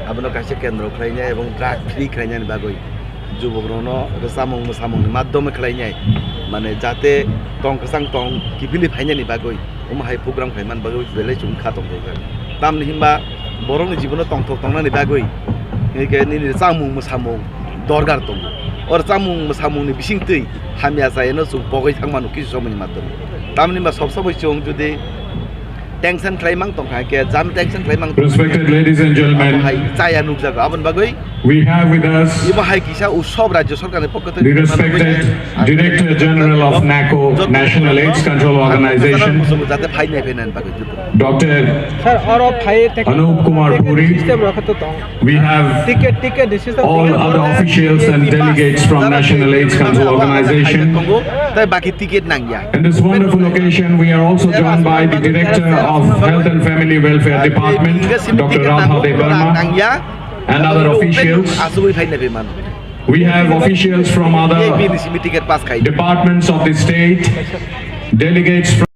Abono kaise kendro khlainya ebong drug free khlainya ni bagoi jubogrno samung samungni maddhome khlainya mane jate tong kasang tong kibili phaina ni bagoi hai program khaiman bagoi belai chung khatong doga tamni himba borongni jibono tong thok tongna ni bagoi ke ni samung samung dorgar tong or samung samungni bisingtei hamya saeno chung pogoi thangmanu kisu somoni maddhome tamni ma sob sobai chung jodi tension claimang tong ke jam tension claimang. Respected ladies and gentlemen, we have with us the respected Director General of NACO, National AIDS Control Organization, Dr. Anup Kumar Puri. We have all other officials and delegates from National AIDS Control Organization. In this wonderful occasion, we are also joined by the Director of Health and Family Welfare Department, Dr. Padmalochan, and other officials. We have officials from other departments of the state, delegates from